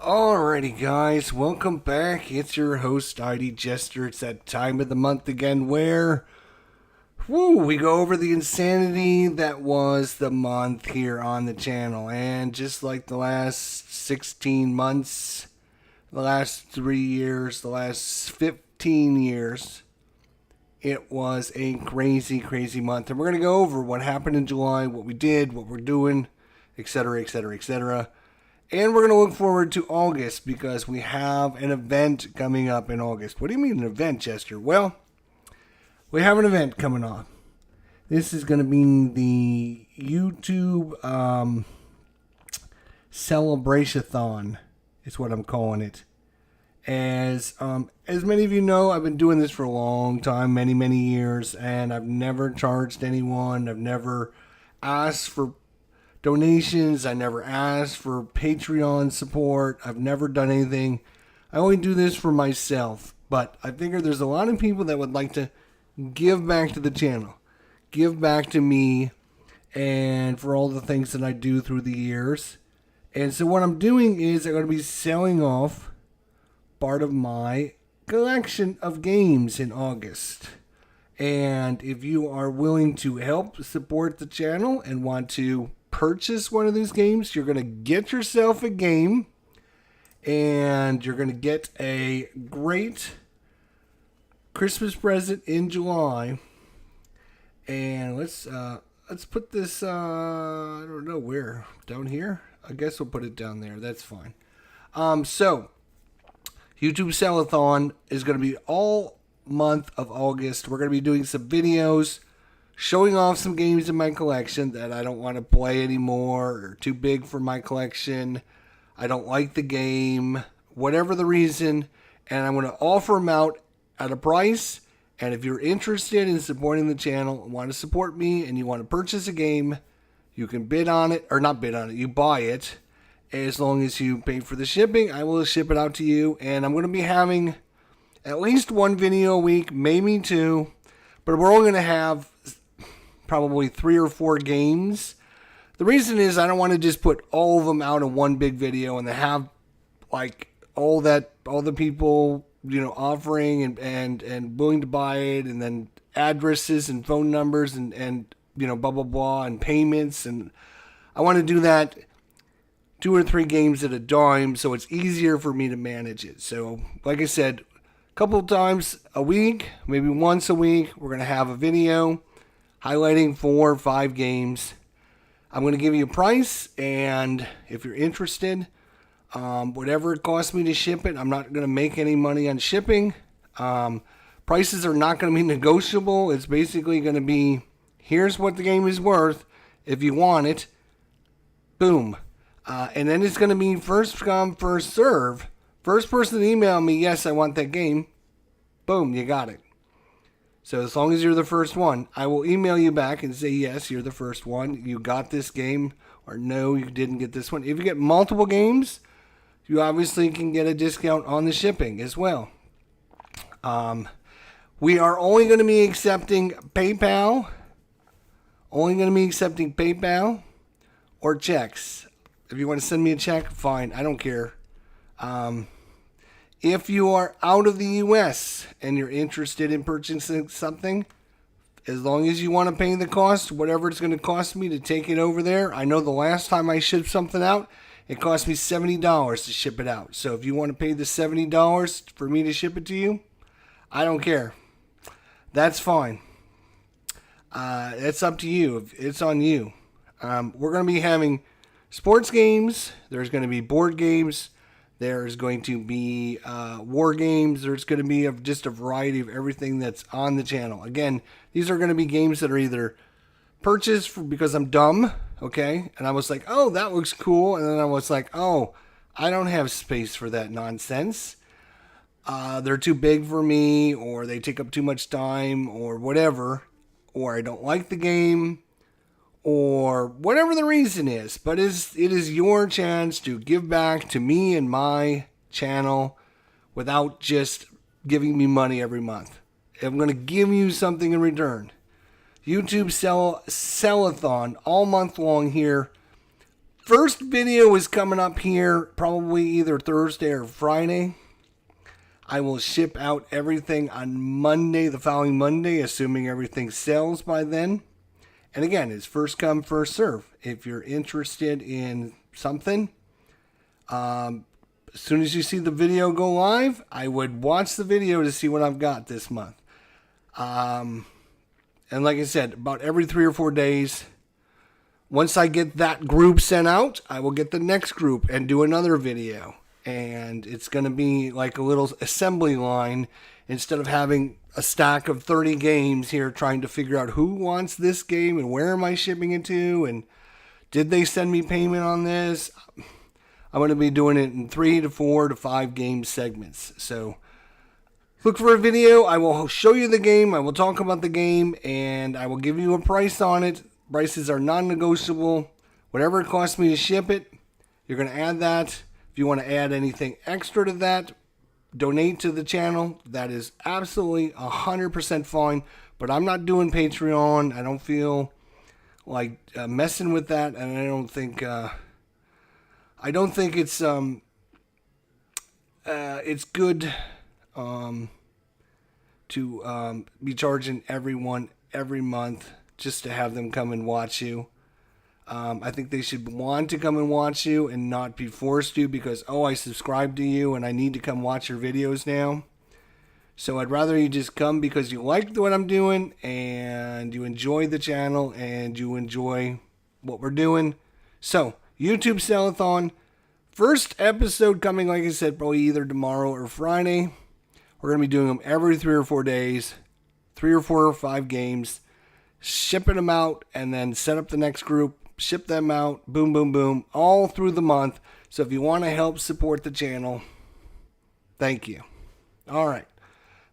Alrighty, guys, welcome back. It's your host, ID Jester. It's that time of the month again where we go over the insanity that was the month here on the channel. And just like the last 16 months, the last 3 years, the last 15 years, it was a crazy, crazy month. And we're going to go over what happened in July, what we did, what we're doing, etc., etc., etc. And we're going to look forward to August because we have an event coming up in August. What do you mean an event, Chester? Well, we have an event coming on. This is going to be the YouTube Celebration-a-thon is what I'm calling it. As many of you know, I've been doing this for a long time, many, many years, and I've never charged anyone. I've never asked for donations. I never asked for Patreon support. I've never done anything. I only do this for myself. But I figure there's a lot of people that would like to give back to the channel, give back to me, and for all the things that I do through the years. And so what I'm doing is I'm going to be selling off part of my collection of games in August. And if you are willing to help support the channel and want to purchase one of these games, you're going to get yourself a game and you're going to get a great Christmas present in July. And let's put this I don't know where, down here. I guess we'll put it down there. That's fine. So YouTube Sell-a-thon is going to be all month of August. We're going to be doing some videos showing off some games in my collection that I don't want to play anymore or too big for my collection. I don't like the game, whatever the reason, and I'm going to offer them out at a price. And if you're interested in supporting the channel and want to support me and you want to purchase a game, you can bid on it, or not bid on it, you buy it. As long as you pay for the shipping, I will ship it out to you. And I'm going to be having at least one video a week, maybe two, but we're only going to have probably 3 or 4 games. The reason is I don't want to just put all of them out in one big video and then have like all the people, offering and willing to buy it, and then addresses and phone numbers and blah blah blah and payments. And I want to do that 2 or 3 games at a time so it's easier for me to manage it. So like I said, a couple of times a week, maybe once a week, we're going to have a video highlighting 4 or 5 games. I'm going to give you a price, and if you're interested, whatever it costs me to ship it, I'm not going to make any money on shipping. Prices are not going to be negotiable. It's basically going to be, here's what the game is worth. If you want it, boom. And then it's going to be first come, first serve. First person to email me, yes, I want that game, boom, you got it. So as long as you're the first one, I will email you back and say, yes, you're the first one. You got this game, or no, you didn't get this one. If you get multiple games, you obviously can get a discount on the shipping as well. We are only going to be accepting PayPal. Only going to be accepting PayPal or checks. If you want to send me a check, fine. I don't care. If you are out of the U.S. and you're interested in purchasing something, as long as you want to pay the cost, whatever it's going to cost me to take it over there. I know the last time I shipped something out, it cost me $70 to ship it out. So if you want to pay the $70 for me to ship it to you, I don't care. That's fine. It's up to you. It's on you. We're going to be having sports games. There's going to be board games. There's going to be war games. There's going to be just a variety of everything that's on the channel. Again, these are going to be games that are either purchased because I'm dumb, okay? And I was like, oh, that looks cool. And then I was like, oh, I don't have space for that nonsense. They're too big for me, or they take up too much time, or whatever. Or I don't like the game, or whatever the reason is. But it is your chance to give back to me and my channel without just giving me money every month. I'm going to give you something in return. YouTube Sell-a-thon all month long here. First video is coming up here probably either Thursday or Friday. I will ship out everything on Monday, the following Monday, assuming everything sells by then. And again, it's first come, first serve. If you're interested in something, as soon as you see the video go live, I would watch the video to see what I've got this month. And like I said, about every 3 or 4 days, once I get that group sent out, I will get the next group and do another video. And it's going to be like a little assembly line instead of having a stack of 30 games here trying to figure out who wants this game and where am I shipping it to and did they send me payment on this. I'm going to be doing it in 3 to 4 to 5 game segments. So look for a video. I will show you the game. I will talk about the game and I will give you a price on it. Prices are non-negotiable. Whatever it costs me to ship it, you're going to add that. If you want to add anything extra to that, donate to the channel. That is absolutely 100% fine. But I'm not doing Patreon. I don't feel like messing with that, and I don't think it's good to be charging everyone every month just to have them come and watch you. I think they should want to come and watch you and not be forced to because, oh, I subscribe to you and I need to come watch your videos now. So I'd rather you just come because you like what I'm doing and you enjoy the channel and you enjoy what we're doing. So, YouTube Sellathon, first episode coming, like I said, probably either tomorrow or Friday. We're going to be doing them every 3 or 4 days, 3 or 4 or 5 games, shipping them out and then set up the next group. Ship them out, boom, boom, boom, all through the month. So if you want to help support the channel, thank you. All right.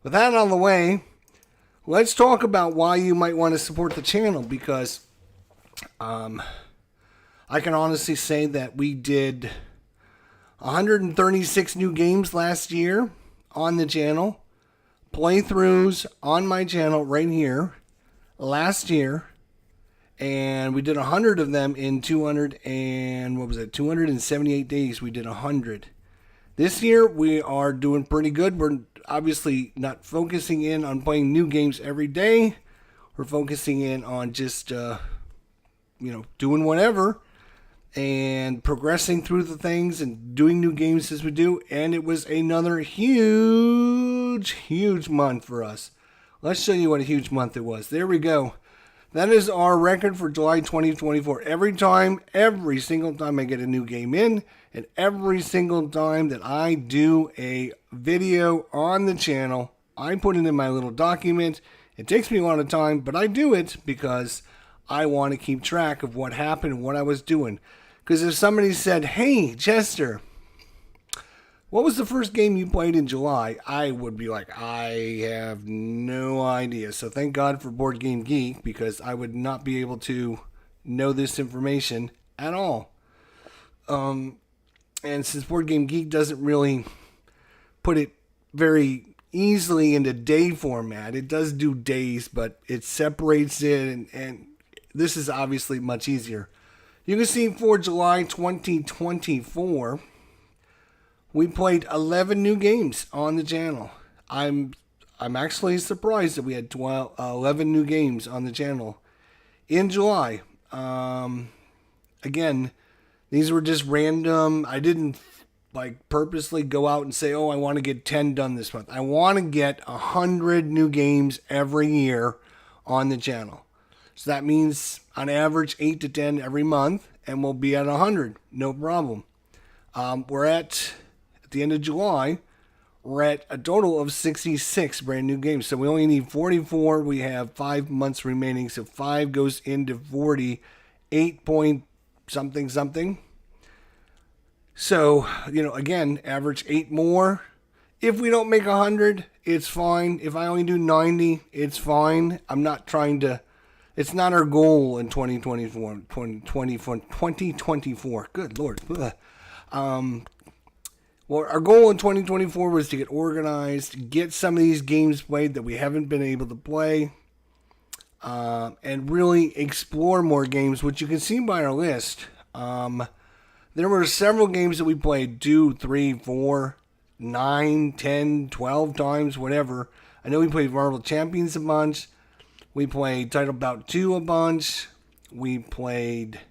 With that out of the way, let's talk about why you might want to support the channel because I can honestly say that we did 136 new games last year on the channel. Playthroughs on my channel right here last year. And we did 100 of them in 278 days. We did 100. This year, we are doing pretty good. We're obviously not focusing in on playing new games every day. We're focusing in on just, doing whatever and progressing through the things and doing new games as we do. And it was another huge month for us. Let's show you what a huge month it was. There we go. That is our record for July 2024. Every single time I get a new game in, and every single time that I do a video on the channel, I put it in my little document. It takes me a lot of time, but I do it because I want to keep track of what happened and what I was doing. Because if somebody said, hey, Chester, what was the first game you played in July? I would be like, I have no idea. So thank God for Board Game Geek because I would not be able to know this information at all. And since Board Game Geek doesn't really put it very easily into day format, it does do days, but it separates it, and this is obviously much easier. You can see for July 2024... we played 11 new games on the channel. I'm actually surprised that we had 11 new games on the channel in July. Again, these were just random. I didn't purposely go out and say, oh, I want to get 10 done this month. I want to get 100 new games every year on the channel. So that means on average 8 to 10 every month, and we'll be at 100. No problem. We're at the end of July, we're at a total of 66 brand new games. So we only need 44. We have 5 months remaining. So 5 goes into 40, 8 point something. So, again, average 8 more. If we don't make 100, it's fine. If I only do 90, it's fine. I'm not trying to, it's not our goal in 2024. Good Lord. Well, our goal in 2024 was to get organized, get some of these games played that we haven't been able to play, and really explore more games, which you can see by our list. there were several games that we played 2, 3, 4, 9, 10, 12 times, whatever. I know we played Marvel Champions a bunch. We played Title Bout 2 a bunch. We played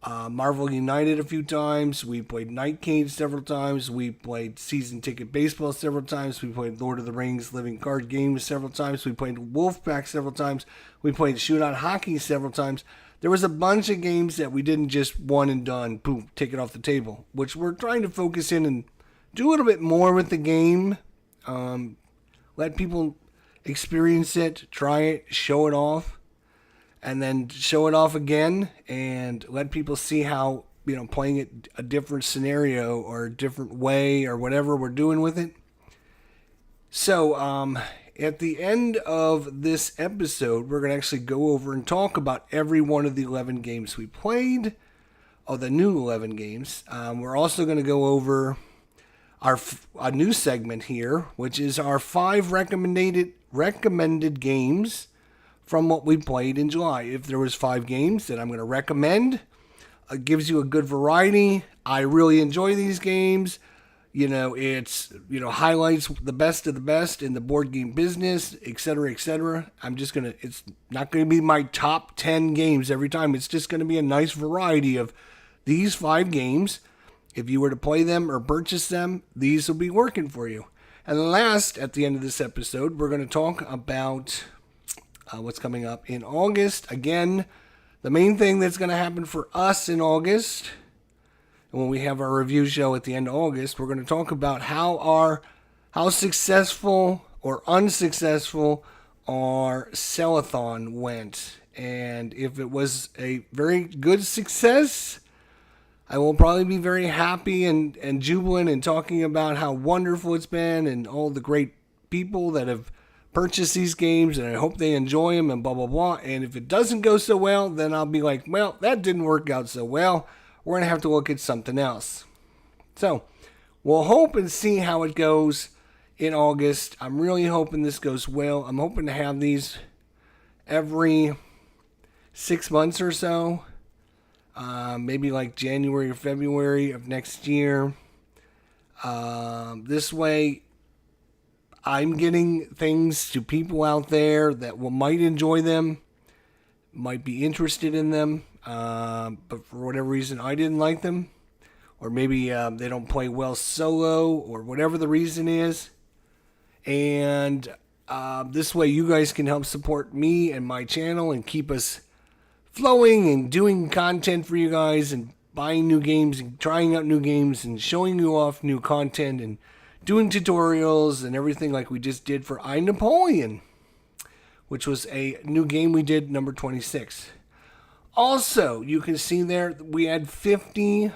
Marvel United a few times. We played Night Cage several times. We played Season Ticket Baseball several times. We played Lord of the Rings Living Card Games several times. We played Wolfpack several times. We played Shootout Hockey several times. There was a bunch of games that we didn't just one and done, boom, take it off the table, which we're trying to focus in and do a little bit more with the game. Let people experience it, try it, show it off, and then show it off again and let people see how, playing it a different scenario or a different way or whatever we're doing with it. So, at the end of this episode, we're going to actually go over and talk about every one of the 11 games we played, or the new 11 games. We're also going to go over a new segment here, which is our 5 recommended games from what we played in July. If there was 5 games that I'm going to recommend, it gives you a good variety. I really enjoy these games. It's, highlights the best of the best in the board game business, etc., etc. It's not going to be my top 10 games every time. It's just going to be a nice variety of these 5 games. If you were to play them or purchase them, these will be working for you. And last, at the end of this episode, we're going to talk about what's coming up in August. Again, the main thing that's going to happen for us in August, and when we have our review show at the end of August, we're going to talk about how successful or unsuccessful our Sellathon went. And if it was a very good success, I will probably be very happy and jubilant and talking about how wonderful it's been and all the great people that have purchased these games, and I hope they enjoy them and blah, blah, blah. And if it doesn't go so well, then I'll be like, well, that didn't work out so well. We're going to have to look at something else. So we'll hope and see how it goes in August. I'm really hoping this goes well. I'm hoping to have these every 6 months or so. Maybe like January or February of next year. This way, I'm getting things to people out there that might enjoy them, might be interested in them, but for whatever reason I didn't like them, or maybe they don't play well solo, or whatever the reason is. And this way you guys can help support me and my channel and keep us flowing and doing content for you guys and buying new games and trying out new games and showing you off new content and doing tutorials and everything like we just did for I, Napoleon, which was a new game we did, number 26. Also, you can see there we had 50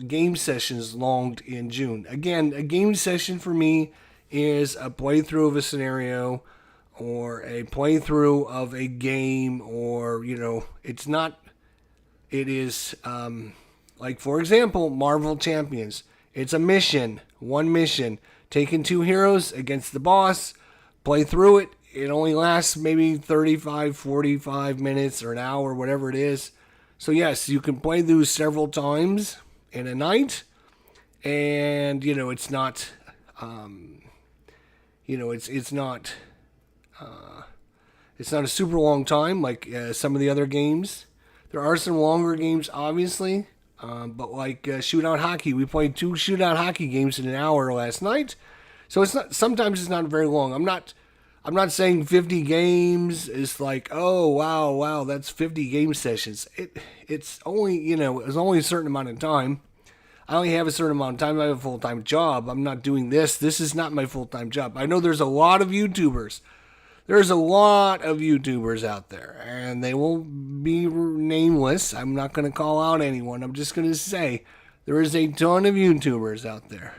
game sessions logged in June. Again, a game session for me is a playthrough of a scenario or a playthrough of a game, or, it is, like, for example, Marvel Champions. It's a mission, one mission, taking 2 heroes against the boss, play through it. It only lasts maybe 35, 45 minutes or an hour, whatever it is. So yes, you can play those several times in a night, and, it's not, it's not a super long time like some of the other games. There are some longer games, obviously, but like Shootout Hockey, we played 2 Shootout Hockey games in an hour last night. So sometimes it's not very long. I'm not saying 50 games is like, oh wow, that's 50 game sessions. It's only it's only a certain amount of time. I only have a certain amount of time. I have a full-time job. I'm not doing this. This is not my full-time job. I know there's a lot of YouTubers. There's a lot of YouTubers out there, and they will be nameless. I'm not going to call out anyone. I'm just going to say there is a ton of YouTubers out there.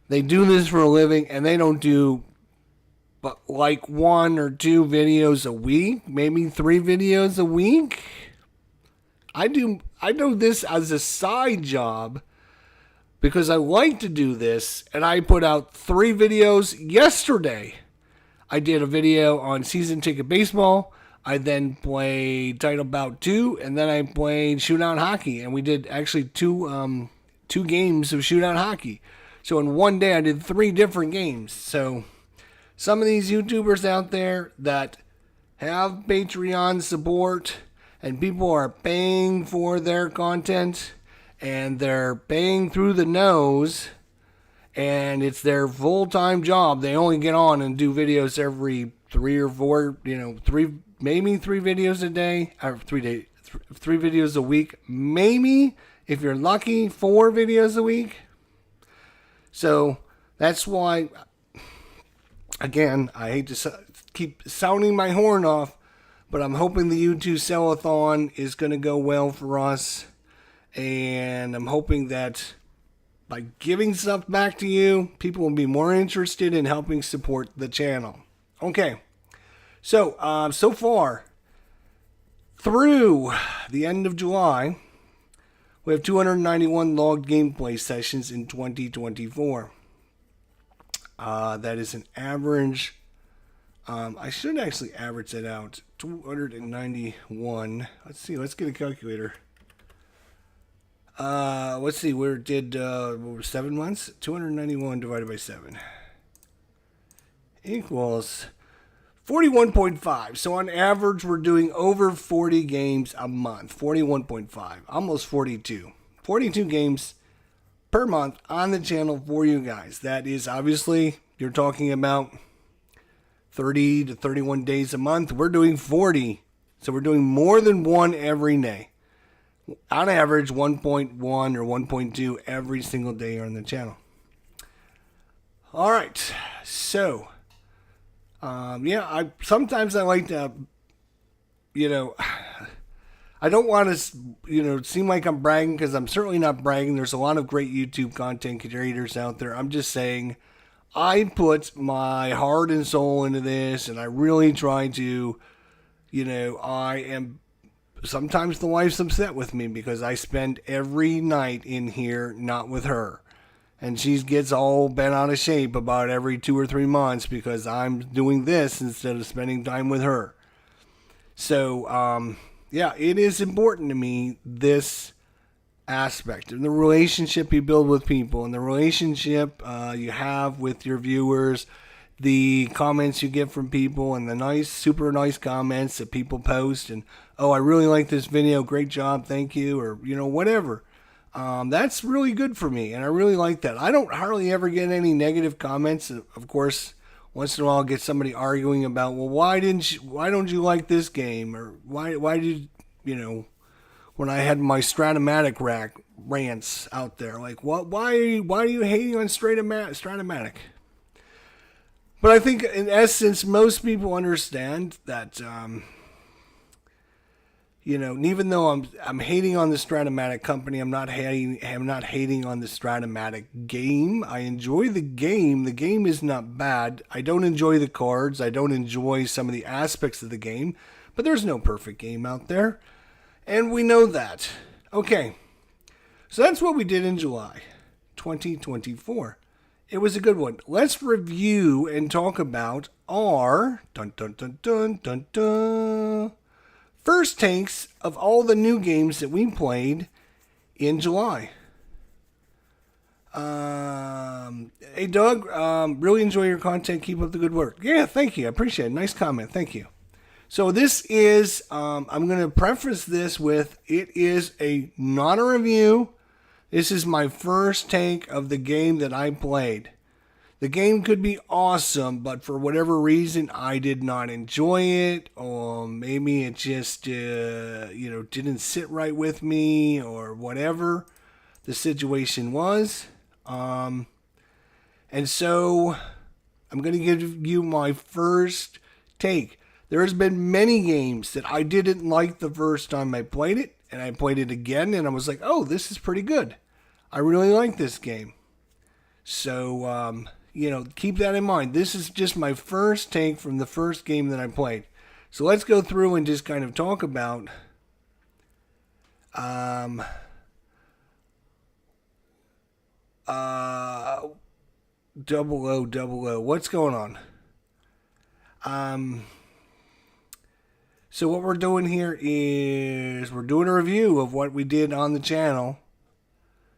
They do this for a living, and they don't do but like 1 or 2 videos a week, maybe 3 videos a week. I do this as a side job because I like to do this, and I put out 3 videos yesterday. I did a video on Season Ticket Baseball. I then played Title Bout 2, and then I played Shootout Hockey, and we did actually two games of Shootout Hockey. So in one day, I did 3 different games. So some of these YouTubers out there that have Patreon support and people are paying for their content and they're paying through the nose and it's their full-time job. They only get on and do videos every 3 or 4, maybe 3 videos a day, or 3 videos a week, maybe if you're lucky 4 videos a week. So that's why, again, I hate to keep sounding my horn off, but I'm hoping the YouTube sell-a-thon is going to go well for us. And I'm hoping that by giving stuff back to you, people will be more interested in helping support the channel. Okay. So, so far, through the end of July, we have 291 logged gameplay sessions in 2024. That is an average. I should actually average that out. 291. Let's see. Let's get a calculator. Let's see. We did 7 months. 291 divided by 7 equals 41.5. So on average, we're doing over 40 games a month. 41.5. Almost 42. 42 games per month on the channel for you guys. That is obviously, you're talking about 30 to 31 days a month. We're doing 40. So we're doing more than one every day. On average, 1.1 or 1.2 every single day on the channel. All right. So, sometimes I like to, I don't want to, seem like I'm bragging, because I'm certainly not bragging. There's a lot of great YouTube content creators out there. I'm just saying I put my heart and soul into this, and I really try to, sometimes the wife's upset with me because I spend every night in here not with her. And she gets all bent out of shape about every 2 or 3 months because I'm doing this instead of spending time with her. So, it is important to me, this aspect and the relationship you build with people and the relationship you have with your viewers, the comments you get from people and the super nice comments that people post and, oh, I really like this video, great job, thank you, or, whatever. That's really good for me, and I really like that. I don't hardly ever get any negative comments. Of course, once in a while I'll get somebody arguing about, well, why don't you like this game? Or why did, when I had my Stratomatic rants out there, like, why are you hating on Stratomatic? But I think, in essence, most people understand that, even though I'm hating on the Stratomatic company, I'm not hating on the Stratomatic game. I enjoy the game. The game is not bad. I don't enjoy the cards. I don't enjoy some of the aspects of the game. But there's no perfect game out there. And we know that. Okay. So that's what we did in July 2024. It was a good one. Let's review and talk about our first takes of all the new games that we played in July. Hey, Doug, really enjoy your content. Keep up the good work. Yeah, thank you. I appreciate it. Nice comment. Thank you. So this is, I'm going to preface this with, it is not a review. This is my first take of the game that I played. The game could be awesome, but for whatever reason, I did not enjoy it, or maybe it just, didn't sit right with me, or whatever the situation was. And so, I'm going to give you my first take. There's been many games that I didn't like the first time I played it, and I played it again, and I was like, oh, this is pretty good. I really like this game. So, keep that in mind. This is just my first take from the first game that I played. So let's go through and just kind of talk about double O. What's going on? So what we're doing here is we're doing a review of what we did on the channel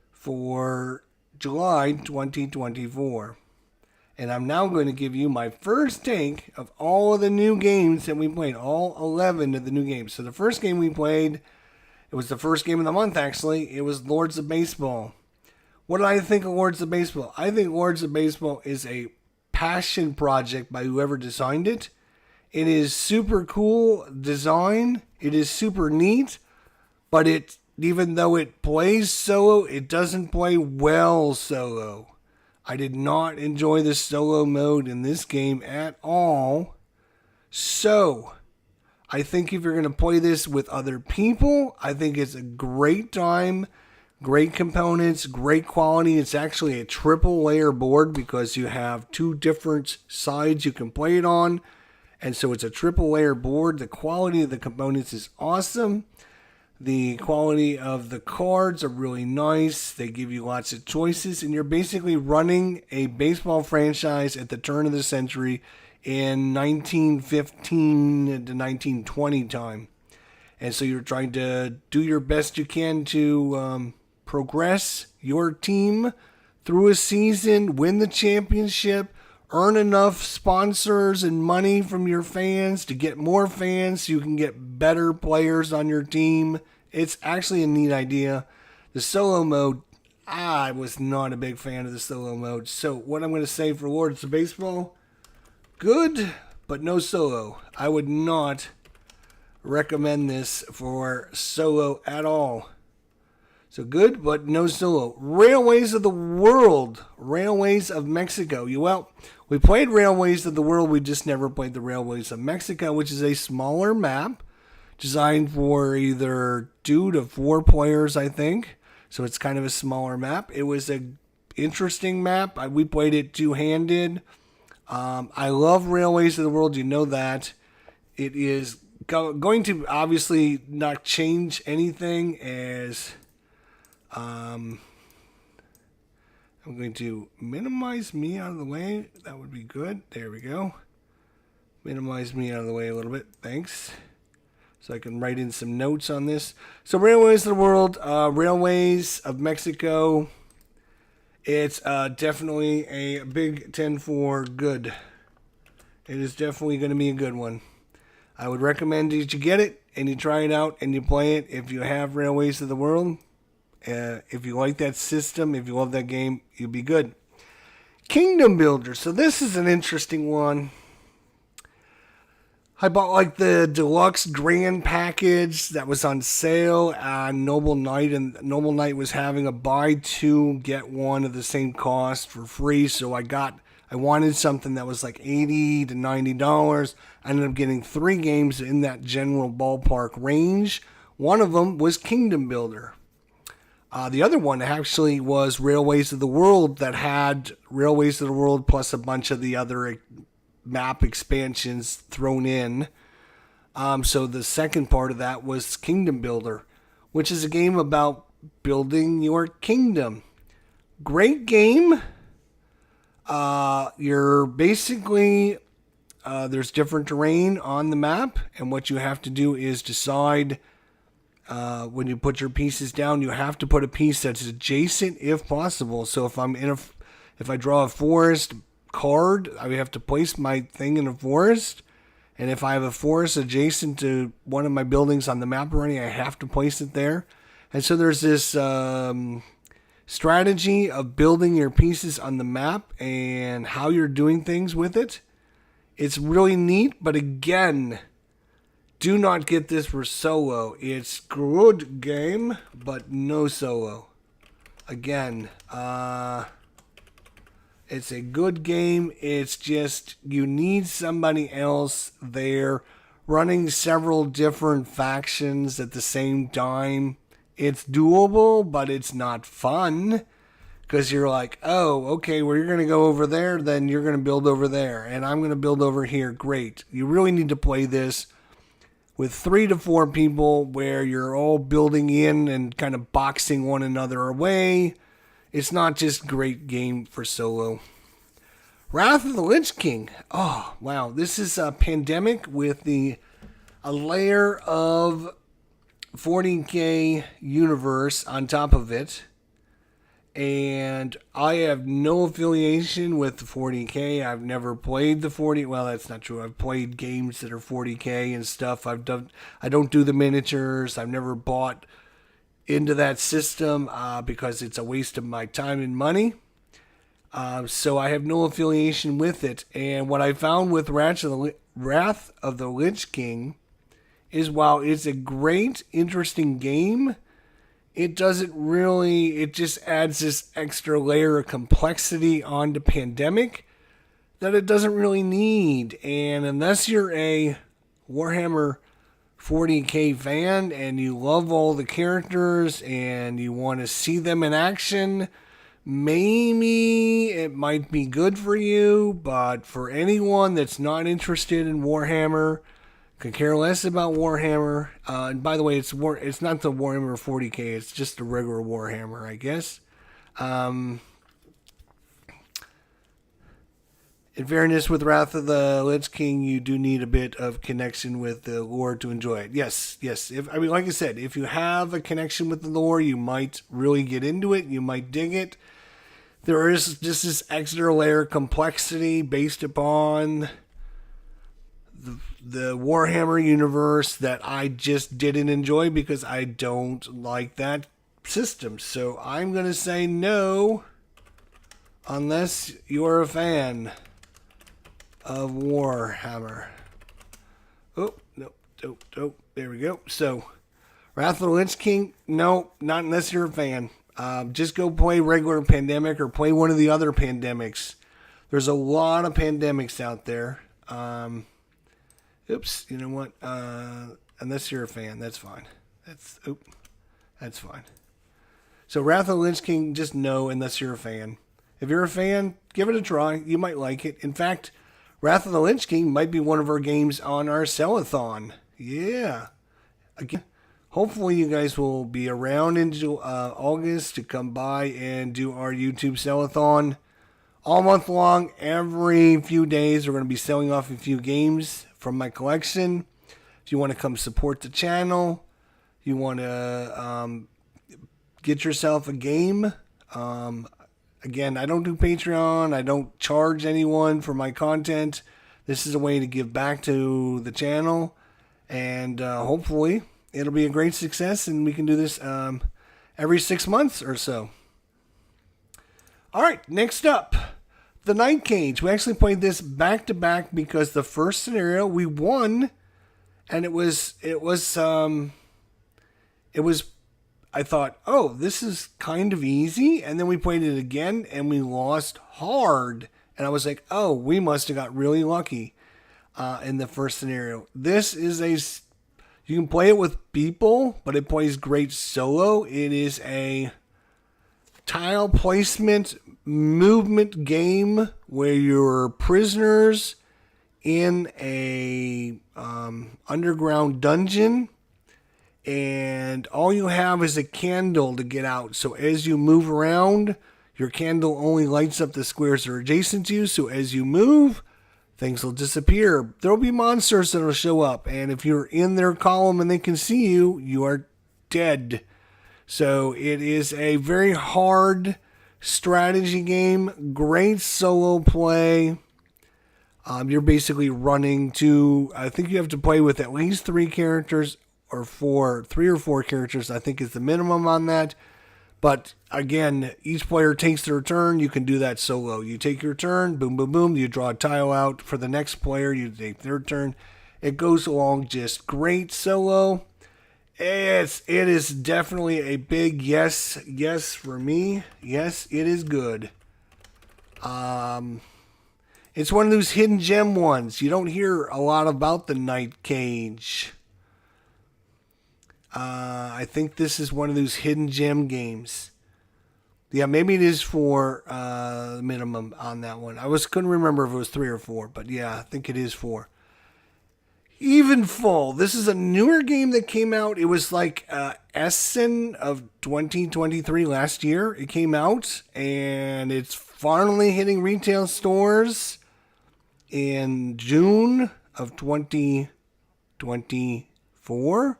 for July 2024. And I'm now going to give you my first take of all of the new games that we played, all 11 of the new games. So the first game we played, it was the first game of the month actually, it was Lords of Baseball. What do I think of Lords of Baseball? I think Lords of Baseball is a passion project by whoever designed it. It is super cool design. It is super neat, but even though it plays solo, it doesn't play well solo. I did not enjoy the solo mode in this game at all. So, I think if you're going to play this with other people, I think it's a great time. Great components, great quality. It's actually a triple layer board because you have two different sides you can play it on. And so it's a triple layer board. The quality of the components is awesome. The quality of the cards are really nice. They give you lots of choices. And you're basically running a baseball franchise at the turn of the century in 1915 to 1920 time. And so you're trying to do your best you can to progress your team through a season, win the championship, earn enough sponsors and money from your fans to get more fans so you can get better players on your team. It's actually a neat idea. The solo mode, I was not a big fan of the solo mode. So what I'm going to say for Lords of Baseball, good, but no solo. I would not recommend this for solo at all. So good, but no solo. Railways of the World. Railways of Mexico. Well, we played Railways of the World. We just never played the Railways of Mexico, which is a smaller map designed for either 2 to 4 players, I think. So it's kind of a smaller map. It was an interesting map. We played it two-handed. I love Railways of the World. You know that. It is going to obviously not change anything as... I'm going to minimize me out of the way. That would be good. There we go. Minimize me out of the way a little bit. Thanks. So I can write in some notes on this. So Railways of the World, Railways of Mexico. It's definitely a Big 10-4 good. It is definitely going to be a good one. I would recommend that you get it and you try it out and you play it if you have Railways of the World. If you like that system, if you love that game, you'll be good. Kingdom Builder. So this is an interesting one. I bought like the deluxe grand package that was on sale on Noble Knight, and Noble Knight was having a buy two get one of the same cost for free. So I wanted something that was like $80 to $90. I ended up getting 3 games in that general ballpark range. One of them was Kingdom Builder. The other one actually was Railways of the World that had Railways of the World plus a bunch of the other map expansions thrown in. So the second part of that was Kingdom Builder, which is a game about building your kingdom. Great game. You're basically, there's different terrain on the map, and what you have to do is decide when you put your pieces down, you have to put a piece that's adjacent if possible. So if I draw a forest card, I have to place my thing in a forest. And if I have a forest adjacent to one of my buildings on the map already, I have to place it there. And so there's this strategy of building your pieces on the map and how you're doing things with it. It's really neat, but again, do not get this for solo. It's good game, but no solo. Again, it's a good game. It's just you need somebody else there running several different factions at the same time. It's doable, but it's not fun. Because you're like, oh, okay, well, you're going to go over there, then you're going to build over there. And I'm going to build over here. Great. You really need to play this with 3 to 4 people where you're all building in and kind of boxing one another away. It's not just a great game for solo. Wrath of the Lich King. Oh, wow. This is a pandemic with the a layer of 40K universe on top of it. And I have no affiliation with the 40K. I've never played the 40. Well, that's not true. I've played games that are 40K and stuff. I don't do the miniatures. I've never bought into that system because it's a waste of my time and money. So I have no affiliation with it. And what I found with Wrath of the Lich King is while it's a great, interesting game, it just adds this extra layer of complexity onto Pandemic that it doesn't really need. And unless you're a Warhammer 40K fan and you love all the characters and you want to see them in action, maybe it might be good for you. But for anyone that's not interested in Warhammer, could care less about Warhammer. And by the way, it's not the Warhammer 40K. It's just the regular Warhammer, I guess. In fairness, with Wrath of the Lich King, you do need a bit of connection with the lore to enjoy it. Yes. Like I said, if you have a connection with the lore, you might really get into it. You might dig it. There is just this extra layer of complexity based upon the Warhammer universe that I just didn't enjoy because I don't like that system. So I'm going to say no unless you're a fan of Warhammer. Oh, no. There we go. So Wrath of the Lich King, no, not unless you're a fan. Just go play regular Pandemic or play one of the other Pandemics. There's a lot of Pandemics out there. Oops, you know what? Unless you're a fan, that's fine. That's fine. So Wrath of the Lich King, just no, unless you're a fan. If you're a fan, give it a try. You might like it. In fact, Wrath of the Lich King might be one of our games on our Sellathon. Yeah. Again, hopefully you guys will be around into August to come by and do our YouTube Sellathon. All month long, every few days, we're going to be selling off a few games from my collection. If you want to come support the channel, you want to get yourself a game. Again, I don't do Patreon. I don't charge anyone for my content. This is a way to give back to the channel. And hopefully it'll be a great success and we can do this every 6 months or so. All right, next up, the Night Cage. We actually played this back to back because the first scenario we won, and it was I thought, oh, this is kind of easy, and then we played it again and we lost hard, and I was like, oh, we must have got really lucky in the first scenario. This is you can play it with people, but it plays great solo. It is a tile placement movement game where you're prisoners in a underground dungeon, and all you have is a candle to get out. So as you move around, your candle only lights up the squares that are adjacent to you. So as you move, things will disappear. There will be monsters that will show up, and if you're in their column and they can see you, you are dead. So it is a very hard strategy game, great solo play. You're basically running to, I think you have to play with at least 3 characters or 3 or 4 characters, I think is the minimum on that. But again, each player takes their turn. You can do that solo. You take your turn, boom, boom, boom. You draw a tile out for the next player. You take their turn. It goes along just great solo. It is definitely a big yes for me. Yes, it is good. It's one of those hidden gem ones. You don't hear a lot about the Night Cage. I think this is one of those hidden gem games. Yeah, maybe it is 4 minimum on that one. Couldn't remember if it was 3 or 4, but yeah, I think it is 4. Evenfall. This is a newer game that came out. It was like Essen of 2023 last year. It came out, and it's finally hitting retail stores in June of 2023. 2024,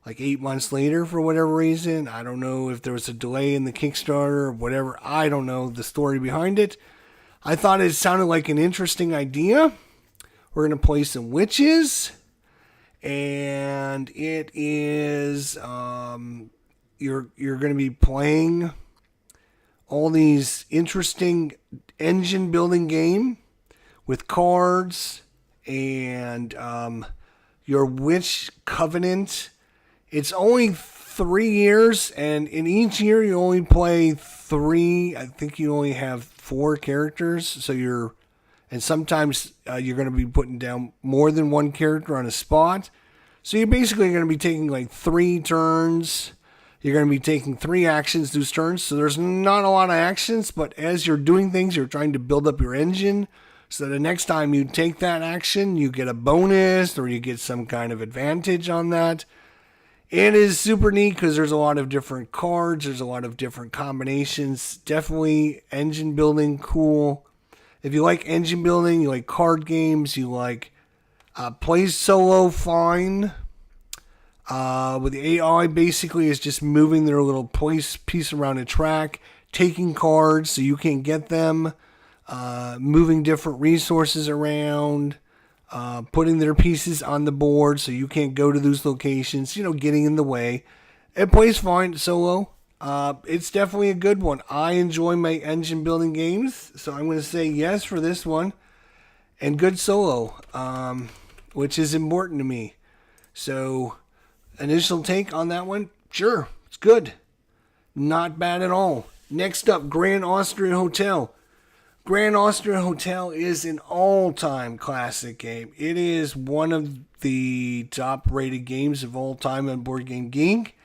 like 8 months later for whatever reason. I don't know if there was a delay in the Kickstarter or whatever. I don't know the story behind it. I thought it sounded like an interesting idea. We're going to play some witches, and it is you're going to be playing all these interesting engine building game with cards and your witch covenant. It's only 3 years, and in each year you only play 3. I think you only have 4 characters, so and sometimes you're going to be putting down more than one character on a spot. So you're basically going to be taking like 3 turns. You're going to be taking 3 actions those turns. So there's not a lot of actions, but as you're doing things, you're trying to build up your engine. So the next time you take that action, you get a bonus or you get some kind of advantage on that. It is super neat because there's a lot of different cards. There's a lot of different combinations. Definitely engine building, cool. If you like engine building, you like card games, you like play solo, fine. With the AI, basically, is just moving their little piece around a track, taking cards so you can't get them, moving different resources around, putting their pieces on the board so you can't go to those locations, getting in the way. It plays fine solo. It's definitely a good one. I enjoy my engine building games, so I'm going to say yes for this one. And good solo, which is important to me. So, initial take on that one? Sure, it's good. Not bad at all. Next up, Grand Austrian Hotel. Grand Austrian Hotel is an all-time classic game. It is one of the top-rated games of all time on Board Game Geek.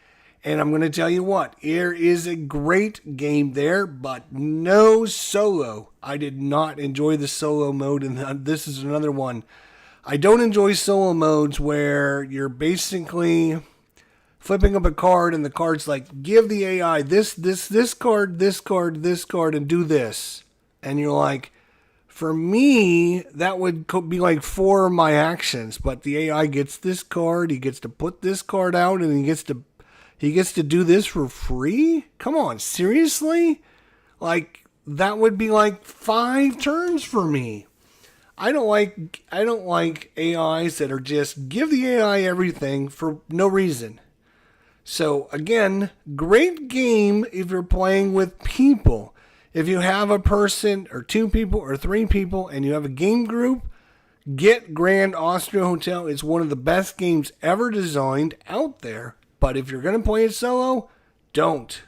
And I'm going to tell you what, there is a great game there, but no solo. I did not enjoy the solo mode, and this is another one. I don't enjoy solo modes where you're basically flipping up a card and the card's like, give the AI this card, this card, this card, and do this. And you're like, for me, that would be like 4 of my actions, but the AI gets this card, he gets to put this card out, and he gets to do this for free? Come on, seriously? Like, that would be like 5 turns for me. I don't like AIs that are just give the AI everything for no reason. So again, great game if you're playing with people. If you have a person or 2 people or 3 people and you have a game group, get Grand Austria Hotel. It's one of the best games ever designed out there. But if you're going to play it solo, don't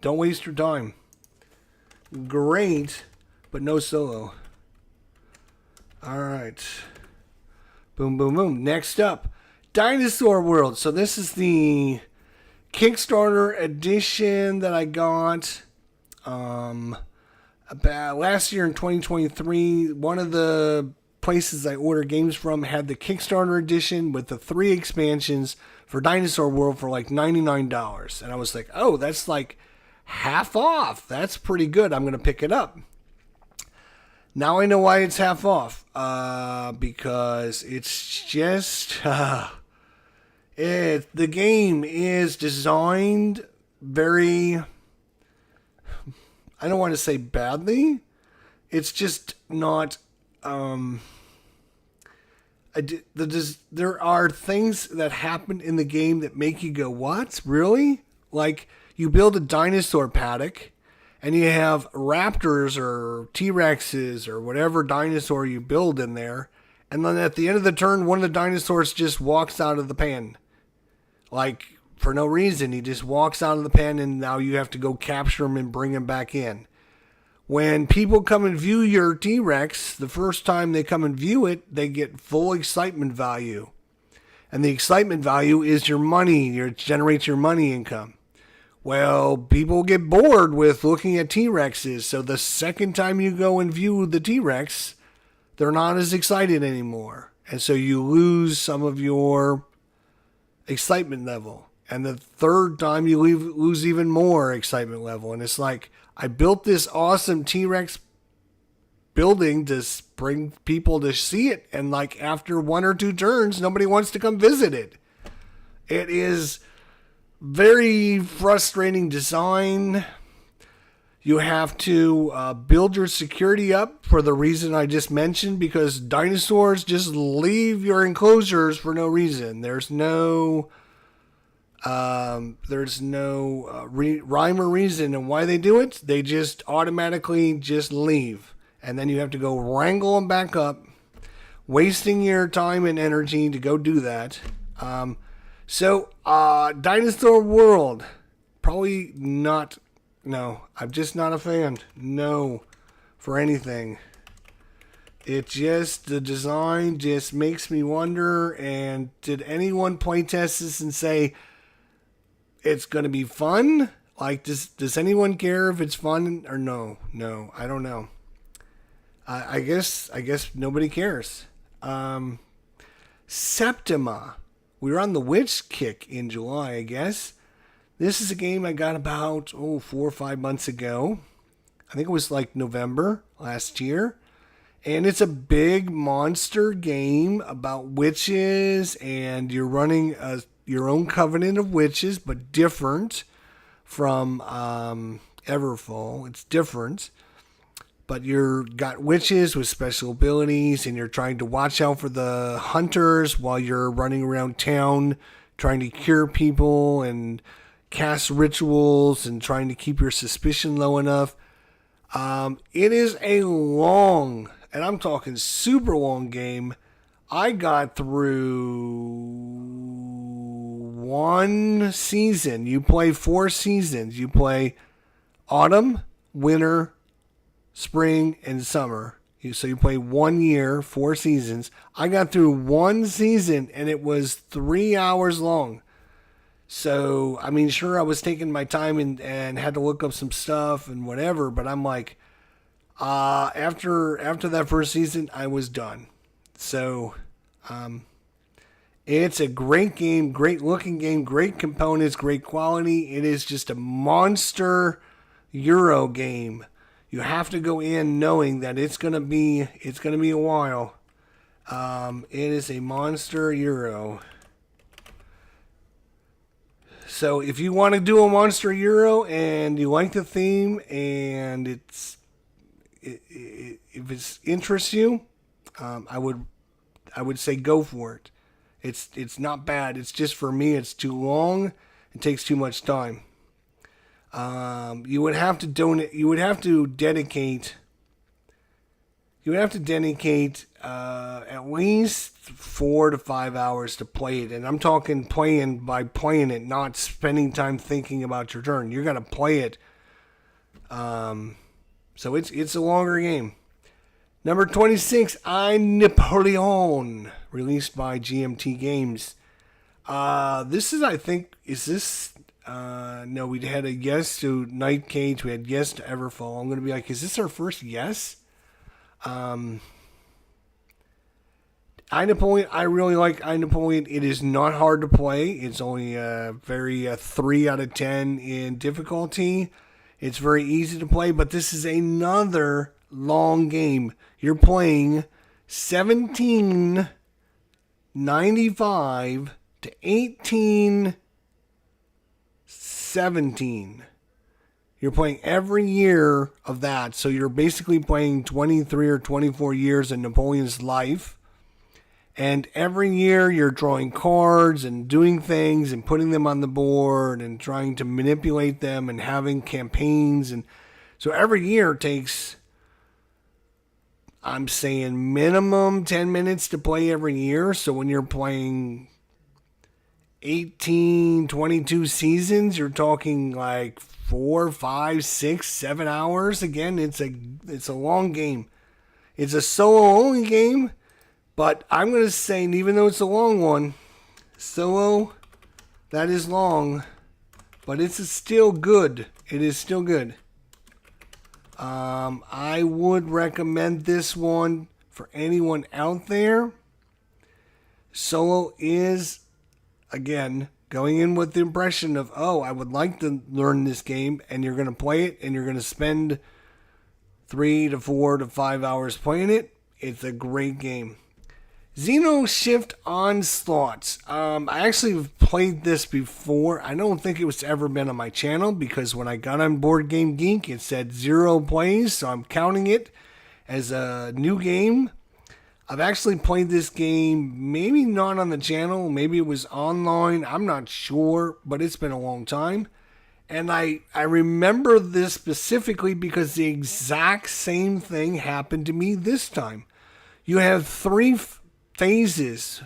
waste your time. Great, but no solo. All right. Boom, boom, boom. Next up, Dinosaur World. So this is the Kickstarter edition that I got about last year in 2023. One of the places I order games from had the Kickstarter edition with the 3 expansions for Dinosaur World for like $99. And I was like, oh, that's like half off. That's pretty good. I'm going to pick it up. Now I know why it's half off. Because it's just... the game is designed very... I don't want to say badly. It's just not... there are things that happen in the game that make you go, what? Really? Like, you build a dinosaur paddock, and you have raptors or T-Rexes or whatever dinosaur you build in there, and then at the end of the turn, one of the dinosaurs just walks out of the pan. Like, for no reason. He just walks out of the pen, and now you have to go capture him and bring him back in. When people come and view your T-Rex, the first time they come and view it, they get full excitement value. And the excitement value is your money. It generates your money income. Well, people get bored with looking at T-Rexes, so the second time you go and view the T-Rex, they're not as excited anymore. And so you lose some of your excitement level. And the third time you lose even more excitement level. And it's like, I built this awesome T-Rex building to bring people to see it. And like after 1 or 2 turns, nobody wants to come visit it. It is very frustrating design. You have to build your security up for the reason I just mentioned, because dinosaurs just leave your enclosures for no reason. There's no rhyme or reason and why they do it. They just automatically just leave. And then you have to go wrangle them back up, wasting your time and energy to go do that. Dinosaur World, probably not. No, I'm just not a fan. No, for anything. The design just makes me wonder, and did anyone playtest this and say it's going to be fun? Like, does anyone care if it's fun or no? No, I don't know. I guess nobody cares. Septima. We were on the Witch kick in July, I guess. This is a game I got about 4 or 5 months ago. I think it was like November last year. And it's a big monster game about witches, and you're running your own covenant of witches, but different from Everfall. It's different. But you've got witches with special abilities, and you're trying to watch out for the hunters while you're running around town trying to cure people and cast rituals and trying to keep your suspicion low enough. It is a long, and I'm talking super long game. I got through 1 season. You play 4 seasons. You play autumn, winter, spring, and summer. So you play 1 year, 4 seasons. I got through 1 season, and it was 3 hours long. So, I mean, sure, I was taking my time and had to look up some stuff and whatever, but I'm like, after that first season, I was done. So, it's a great game, great looking game, great components, great quality. It is just a monster Euro game. You have to go in knowing that it's gonna be a while. It is a monster Euro. So if you want to do a monster Euro and you like the theme and if it interests you, I would say go for it. It's not bad. It's just, for me, it's too long. It takes too much time. You would have to dedicate at least 4 to 5 hours to play it. And I'm talking playing it, not spending time thinking about your turn. You're going to play it. So it's a longer game. Number 26, Ein Napoleon, released by GMT Games. This is, I think, no, we had a yes to Night Cage. We had yes to Everfall. I'm going to be like, is this our first yes? Ein Napoleon, I really like Ein Napoleon. It is not hard to play. It's only a 3 out of 10 in difficulty. It's very easy to play, but this is another long game. You're playing 1795 to 1817. You're playing every year of that, so you're basically playing 23 or 24 years in Napoleon's life. And every year you're drawing cards and doing things and putting them on the board and trying to manipulate them and having campaigns. And so every year takes, I'm saying, minimum 10 minutes to play every year. So when you're playing 18, 22 seasons, you're talking like 4, 5, 6, 7 hours. Again, it's a long game. It's a solo only game. But I'm going to say, even though it's a long one, solo, that is long, but it's still good. It is still good. I would recommend this one for anyone out there. Solo is, again, going in with the impression of, I would like to learn this game, and you're going to play it, and you're going to spend 3 to 4 to 5 hours playing it. It's a great game. Xeno Shift Onslaught. I actually have played this before. I don't think it was ever been on my channel because when I got on Board Game Geek, it said 0 plays, so I'm counting it as a new game. I've actually played this game, maybe not on the channel, maybe it was online, I'm not sure, but it's been a long time. And I remember this specifically because the exact same thing happened to me this time. You have 3 phases.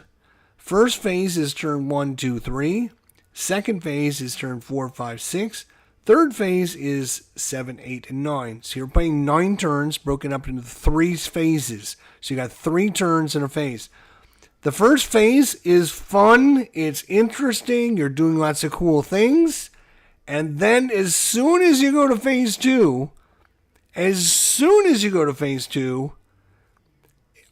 First phase is turn 1, 2, 3. Second phase is turn 4, 5, 6. Third phase is 7, 8, and 9. So you're playing 9 turns broken up into 3 phases. So you got 3 turns in a phase. The first phase is fun. It's interesting. You're doing lots of cool things. And then as soon as you go to phase 2,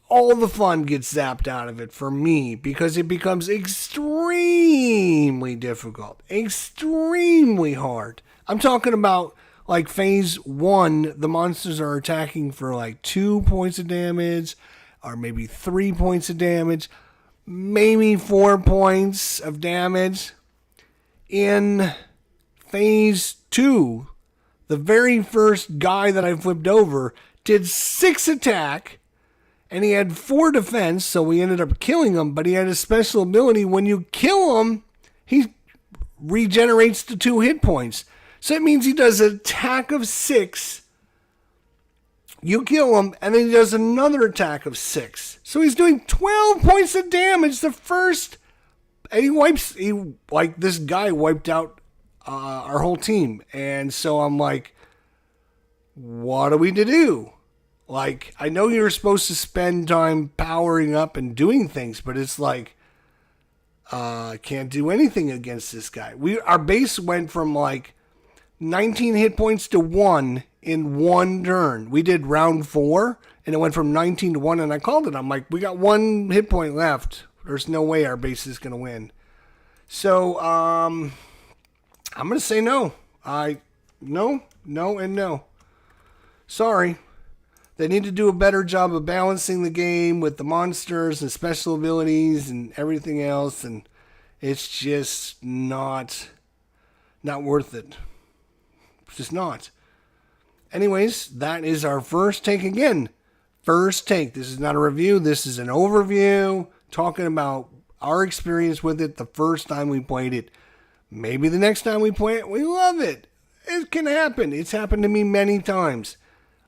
all the fun gets zapped out of it for me because it becomes extremely difficult, extremely hard. I'm talking about like phase 1, the monsters are attacking for like 2 points of damage or maybe 3 points of damage, maybe 4 points of damage. In phase 2, the very first guy that I flipped over did 6 attack. And he had 4 defense, so we ended up killing him. But he had a special ability. When you kill him, he regenerates to 2 hit points. So it means he does an attack of 6. You kill him, and then he does another attack of 6. So he's doing 12 points of damage the first. And this guy wiped out our whole team. And so I'm like, what are we to do? Like, I know you're supposed to spend time powering up and doing things, but it's like, can't do anything against this guy. Our base went from like 19 hit points to 1 in 1 turn. We did round 4, and it went from 19 to 1, and I called it. I'm like, we got 1 hit point left. There's no way our base is going to win. So, I'm going to say no. No, and no. Sorry. They need to do a better job of balancing the game with the monsters and special abilities and everything else, and it's just not worth it. It's just not. Anyways, that is our first take again. First take. This is not a review. This is an overview talking about our experience with it the first time we played it. Maybe the next time we play it, we love it. It can happen. It's happened to me many times.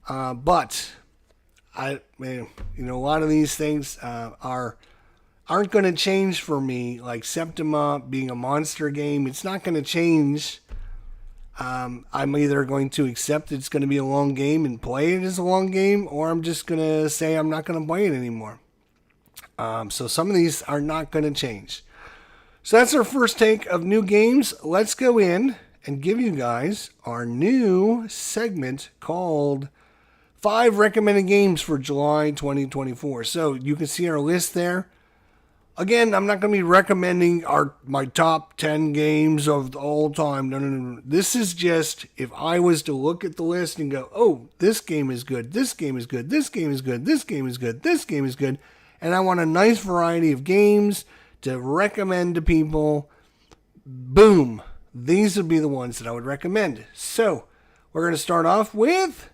But a lot of these things aren't going to change for me. Like Septima being a monster game, it's not going to change. I'm either going to accept it's going to be a long game and play it as a long game, or I'm just going to say I'm not going to play it anymore. So some of these are not going to change. So that's our first take of new games. Let's go in and give you guys our new segment called 5 recommended games for July 2024. So you can see our list there. Again, I'm not going to be recommending my top 10 games of all time. No. This is just if I was to look at the list and go, oh, this game is good, this game is good, this game is good, this game is good, this game is good, and I want a nice variety of games to recommend to people, boom, these would be the ones that I would recommend. So we're going to start off with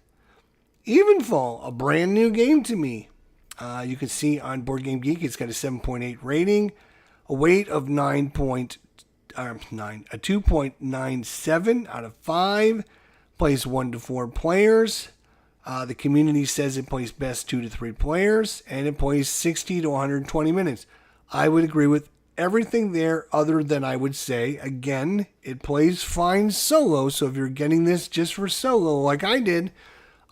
Evenfall, a brand new game to me. You can see on Board Game Geek, it's got a 7.8 rating, a weight of 2.97 out of 5, plays 1 to 4 players. The community says it plays best 2 to 3 players, and it plays 60 to 120 minutes. I would agree with everything there other than I would say, again, it plays fine solo, so if you're getting this just for solo like I did,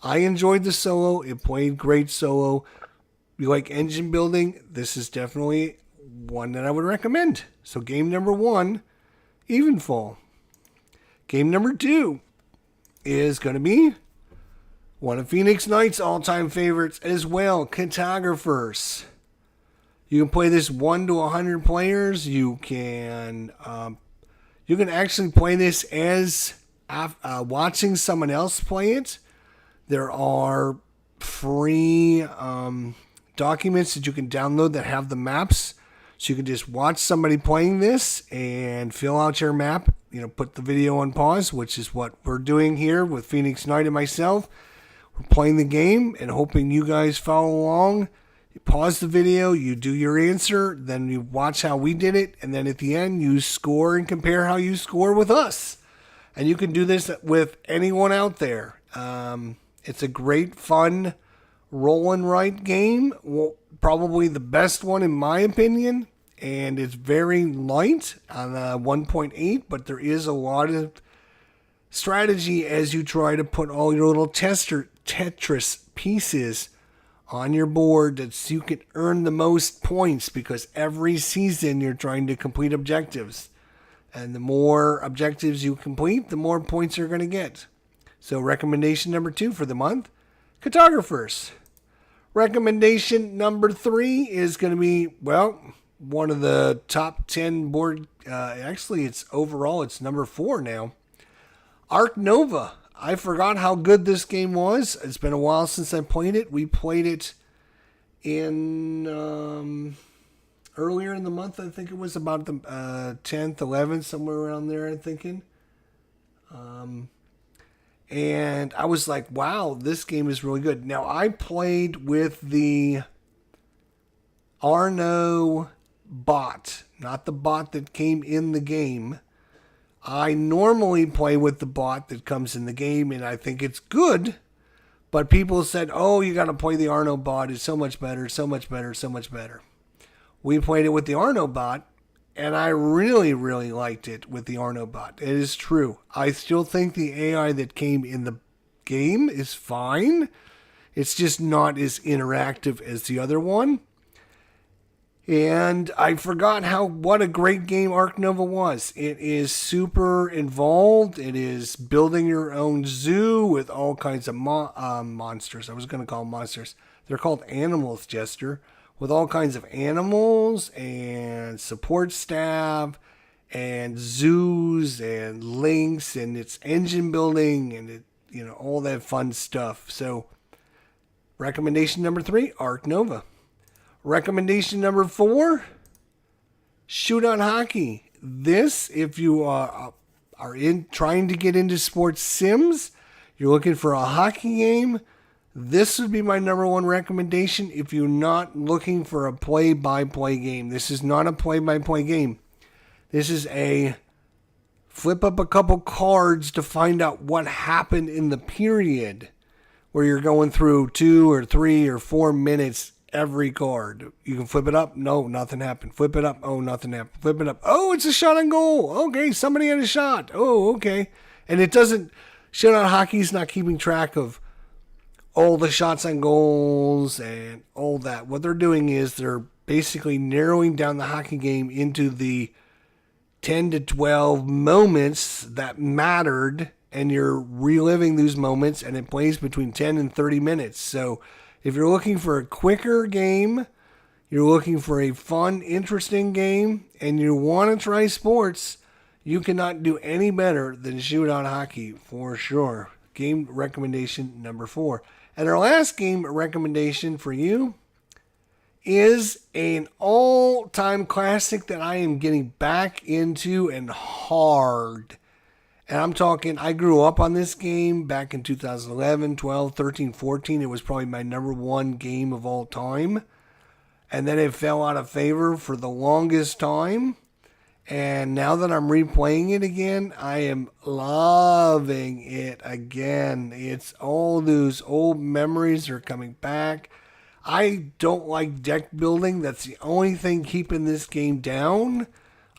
I enjoyed the solo. It played great solo. You like engine building? This is definitely one that I would recommend. So game number 1, Evenfall. Game number 2 is going to be one of Phoenix Knight's all-time favorites as well, Cartographers. You can play this 1 to 100 players. You can actually play this as watching someone else play it. There are free documents that you can download that have the maps. So you can just watch somebody playing this and fill out your map. Put the video on pause, which is what we're doing here with Phoenix Knight and myself. We're playing the game and hoping you guys follow along. You pause the video, you do your answer, then you watch how we did it, and then at the end you score and compare how you score with us. And you can do this with anyone out there. It's a great, fun, roll and write game. Well, probably the best one in my opinion. And it's very light on 1.8, but there is a lot of strategy as you try to put all your little Tetris pieces on your board so you can earn the most points, because every season you're trying to complete objectives. And the more objectives you complete, the more points you're going to get. So recommendation number 2 for the month, Cartographers. Recommendation number 3 is going to be, one of the top 10 board. Actually, it's number 4 now. Ark Nova. I forgot how good this game was. It's been a while since I played it. We played it in earlier in the month. I think it was about the 10th, 11th, somewhere around there, I'm thinking. And I was like, wow, this game is really good. Now, I played with the Arno bot, not the bot that came in the game. I normally play with the bot that comes in the game, and I think it's good. But people said, oh, you got to play the Arno bot. It's so much better, so much better, so much better. We played it with the Arno bot, and I really, really liked it with the Arno bot. It is true. I still think the AI that came in the game is fine. It's just not as interactive as the other one. And I forgot what a great game Ark Nova was. It is super involved. It is building your own zoo with all kinds of monsters. I was going to call them monsters. They're called animals, Jester. With all kinds of animals and support staff and zoos and links, and it's engine building and all that fun stuff. So recommendation number 3, Ark Nova. Recommendation number 4, Shootout Hockey. This, if you are trying to get into sports sims, you're looking for a hockey game, this would be my number 1 recommendation if you're not looking for a play-by-play game. This is not a play-by-play game. This is a flip up a couple cards to find out what happened in the period, where you're going through 2 or 3 or 4 minutes every card. You can flip it up. No, nothing happened. Flip it up. Oh, nothing happened. Flip it up. Oh, it's a shot on goal. Okay, somebody had a shot. Oh, okay. And it doesn't, Shootout Hockey's not keeping track of all the shots on goals and all that. What they're doing is they're basically narrowing down the hockey game into the 10 to 12 moments that mattered, and you're reliving those moments, and it plays between 10 and 30 minutes. So if you're looking for a quicker game, you're looking for a fun, interesting game, and you want to try sports, you cannot do any better than Shootout Hockey for sure. Game recommendation number 4. And our last game recommendation for you is an all-time classic that I am getting back into and hard. And I'm talking, I grew up on this game back in 2011, 12, 13, 14. It was probably my number 1 game of all time. And then it fell out of favor for the longest time. And now that I'm replaying it again, I am loving it again. It's all those old memories are coming back. I don't like deck building. That's the only thing keeping this game down.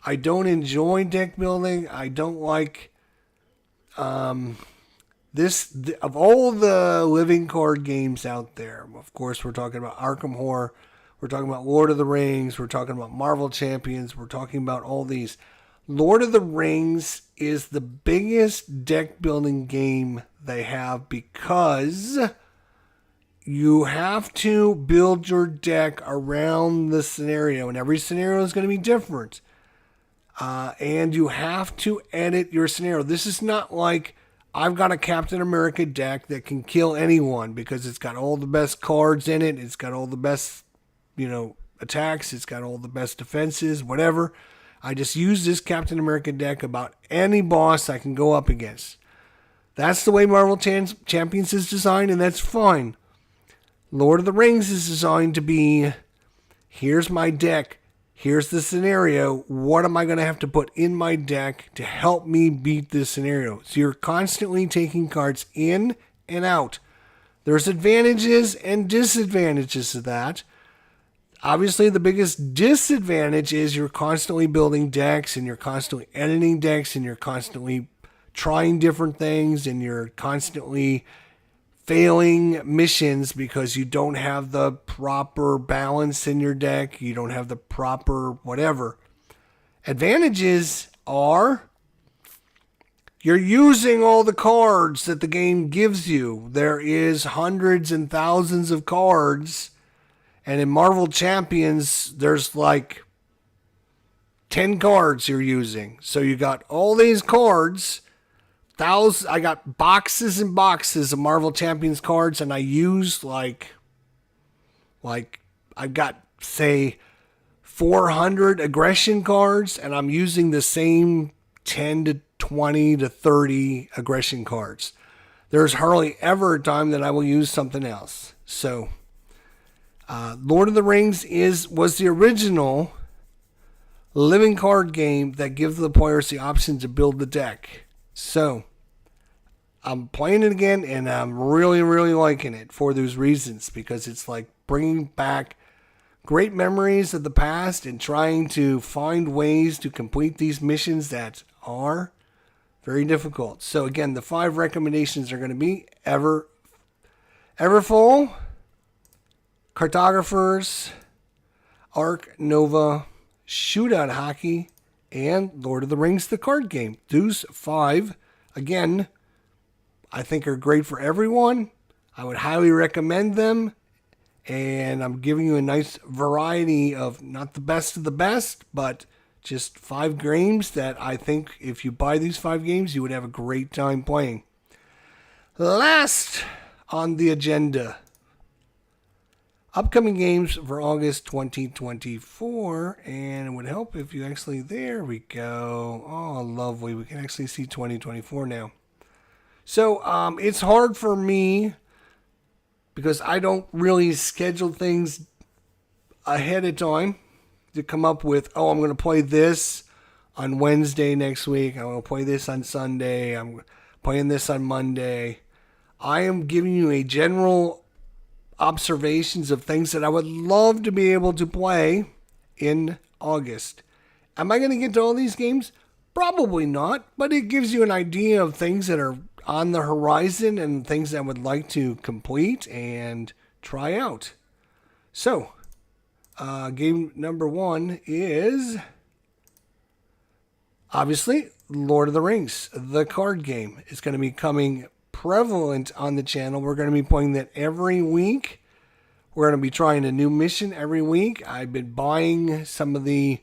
I don't enjoy deck building. I don't like this. Of all the living card games out there, of course, we're talking about Arkham Horror. We're talking about Lord of the Rings. We're talking about Marvel Champions. We're talking about all these. Lord of the Rings is the biggest deck building game they have, because you have to build your deck around the scenario, and every scenario is going to be different. And you have to edit your scenario. This is not like I've got a Captain America deck that can kill anyone because it's got all the best cards in it. It's got all the best, attacks. It's got all the best defenses, whatever. I just use this Captain America deck about any boss I can go up against. That's the way Marvel Champions is designed, and that's fine. Lord of the Rings is designed to be, here's my deck. Here's the scenario. What am I going to have to put in my deck to help me beat this scenario? So you're constantly taking cards in and out. There's advantages and disadvantages to that. Obviously, the biggest disadvantage is you're constantly building decks and you're constantly editing decks and you're constantly trying different things and you're constantly failing missions because you don't have the proper balance in your deck. You don't have the proper whatever. Advantages are you're using all the cards that the game gives you. There is hundreds and thousands of cards. And in Marvel Champions, there's like 10 cards you're using. So you got all these cards. I got boxes and boxes of Marvel Champions cards, and I use like I've got, say, 400 aggression cards, and I'm using the same 10 to 20 to 30 aggression cards. There's hardly ever a time that I will use something else. So, Lord of the Rings was the original living card game that gives the players the option to build the deck. So, I'm playing it again, and I'm really, really liking it for those reasons, because it's like bringing back great memories of the past and trying to find ways to complete these missions that are very difficult. So again, the 5 recommendations are going to be Everfall, Cartographers, Ark Nova, Shootout Hockey, and Lord of the Rings, the card game. Those 5, again, I think are great for everyone. I would highly recommend them. And I'm giving you a nice variety of not the best of the best, but just 5 games that I think if you buy these 5 games, you would have a great time playing. Last on the agenda, upcoming games for August 2024. And it would help if you actually, there we go. Oh, lovely. We can actually see 2024 now. So it's hard for me because I don't really schedule things ahead of time to come up with, I'm going to play this on Wednesday next week. I'm going to play this on Sunday. I'm playing this on Monday. I am giving you a general observations of things that I would love to be able to play in August. Am I going to get to all these games? Probably not, but it gives you an idea of things that are on the horizon and things I would like to complete and try out. So, game number 1 is obviously Lord of the Rings, the card game. It's going to be coming prevalent on the channel. We're going to be playing that every week. We're going to be trying a new mission every week. I've been buying some of the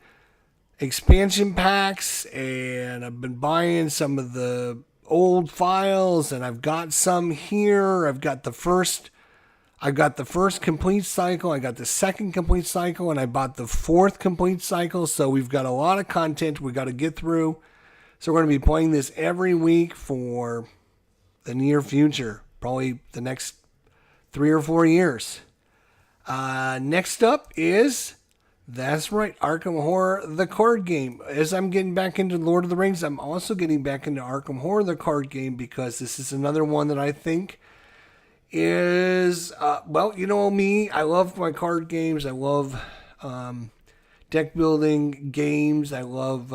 expansion packs, and I've been buying some of the old files, and I've got some here. I've got the first complete cycle. I got the second complete cycle, and I bought the 4th complete cycle. So we've got a lot of content we got to get through. So we're going to be playing this every week for the near future, probably the next 3 or 4 years. Next up is, that's right, Arkham Horror, the card game. As I'm getting back into Lord of the Rings, I'm also getting back into Arkham Horror, the card game, because this is another one that I think is, you know me, I love my card games. I love deck building games. I love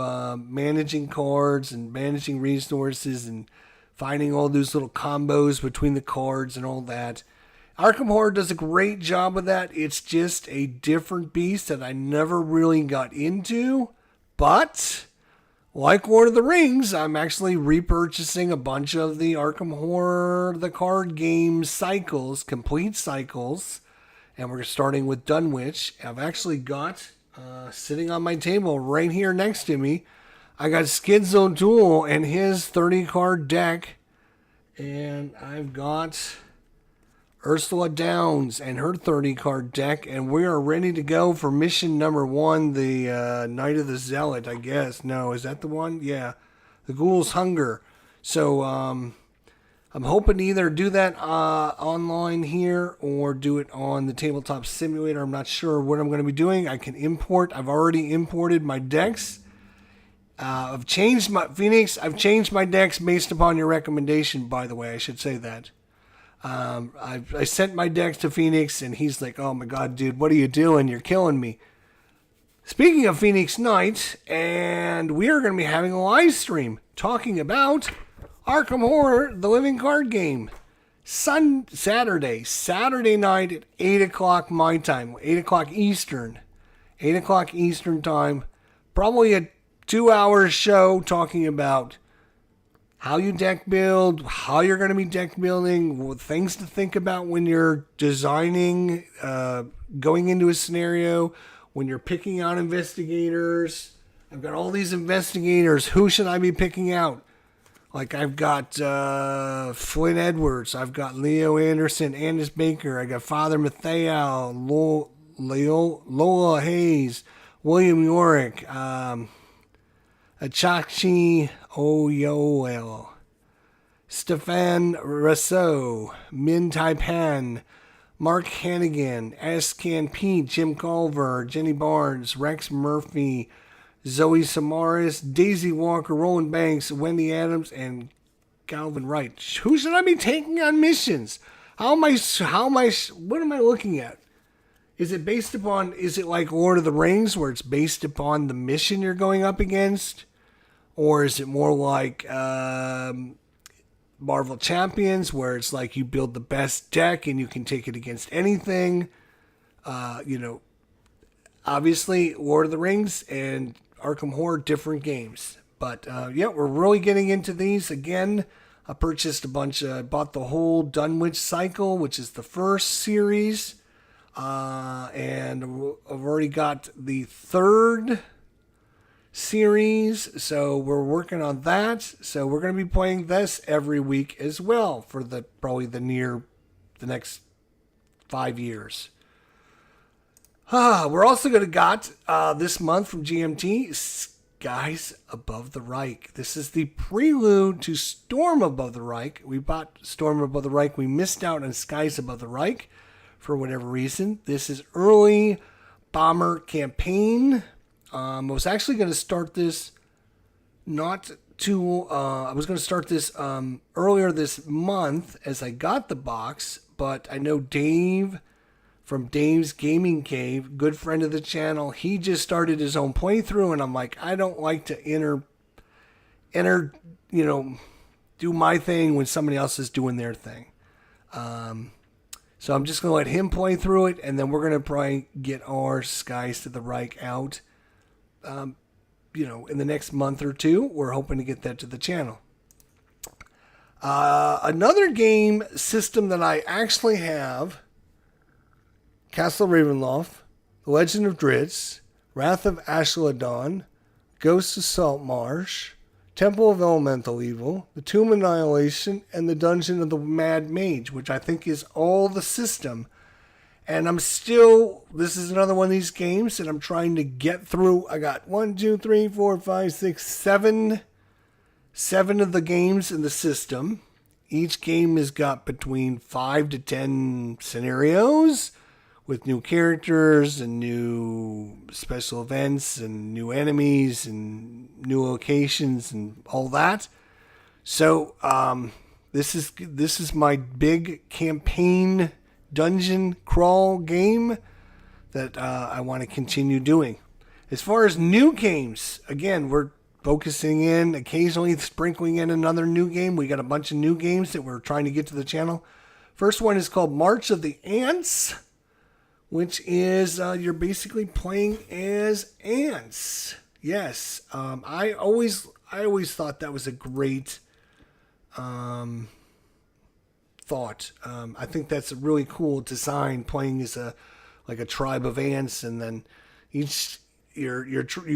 managing cards and managing resources and finding all those little combos between the cards and all that. Arkham Horror does a great job of that. It's just a different beast that I never really got into. But, like Lord of the Rings, I'm actually repurchasing a bunch of the Arkham Horror, the card game cycles, complete cycles. And we're starting with Dunwich. I've actually got, sitting on my table right here next to me, I got Skids O'Toole and his 30-card deck And I've got Ursula Downs and her 30 card deck, and we are ready to go for mission number 1, the Night of the Zealot, I guess. No, is that the one? Yeah. The Ghoul's Hunger. So, I'm hoping to either do that online here or do it on the Tabletop Simulator. I'm not sure what I'm going to be doing. I can import. I've already imported my decks. I've changed my Phoenix. I've changed my decks based upon your recommendation, by the way. I should say that. I sent my decks to Phoenix, and he's like, "Oh my God, dude, what are you doing? You're killing me." Speaking of Phoenix Knight, and we are going to be having a live stream talking about Arkham Horror, the living card game. Saturday night at 8 o'clock my time, 8 o'clock Eastern. 8 o'clock Eastern time. Probably a 2-hour show talking about how you deck build, how you're going to be deck building, things to think about when you're designing, going into a scenario, when you're picking out investigators. I've got all these investigators. Who should I be picking out? Like, I've got Flynn Edwards. I've got Leo Anderson, Andis Baker. I got Father Mathieu, Lola Hayes, William Yorick, Achachi Oyoel, Stefan Rousseau, Min Taipan, Mark Hannigan, Ascan Pete, Jim Culver, Jenny Barnes, Rex Murphy, Zoe Samaras, Daisy Walker, Roland Banks, Wendy Adams, and Calvin Wright. Who should I be taking on missions? What am I looking at? Is it based upon, is it like Lord of the Rings where it's based upon the mission you're going up against? Or is it more like Marvel Champions where it's like you build the best deck and you can take it against anything? Obviously Lord of the Rings and Arkham Horror, different games. But we're really getting into these. Again, I purchased bought the whole Dunwich Cycle, which is the first series. And I've already got the third series, so we're working on that. So we're going to be playing this every week as well for the next 5 years. We're also going to got this month from GMT, Skies Above the Reich. This is the prelude to Storm Above the Reich. We bought Storm Above the Reich. We missed out on Skies Above the Reich for whatever reason. This is early bomber campaign. I was actually going to start this I was going to start this earlier this month as I got the box, but I know Dave from Dave's Gaming Cave, good friend of the channel, he just started his own playthrough, and I'm like, I don't like to do my thing when somebody else is doing their thing. So I'm just going to let him play through it, and then we're going to probably get our Skies to the Reich out, in the next month or two. We're hoping to get that to the channel. Another game system that I actually have, Castle Ravenloft, The Legend of Drizzt, Wrath of Ashladon, Ghosts of Saltmarsh, Temple of Elemental Evil, The Tomb of Annihilation, and The Dungeon of the Mad Mage, which I think is all the system. And this is another one of these games that I'm trying to get through. I got 7 of the games in the system. Each game has got between 5 to 10 scenarios with new characters and new special events and new enemies and new locations and all that. So this is my big campaign dungeon crawl game that I want to continue doing. As far as new games, again, we're focusing in, occasionally sprinkling in another new game. We got a bunch of new games that we're trying to get to the channel. First one is called March of the Ants, which is you're basically playing as ants. Yes, I always thought that was a great thought. I think that's a really cool design, playing as a tribe of ants, and then you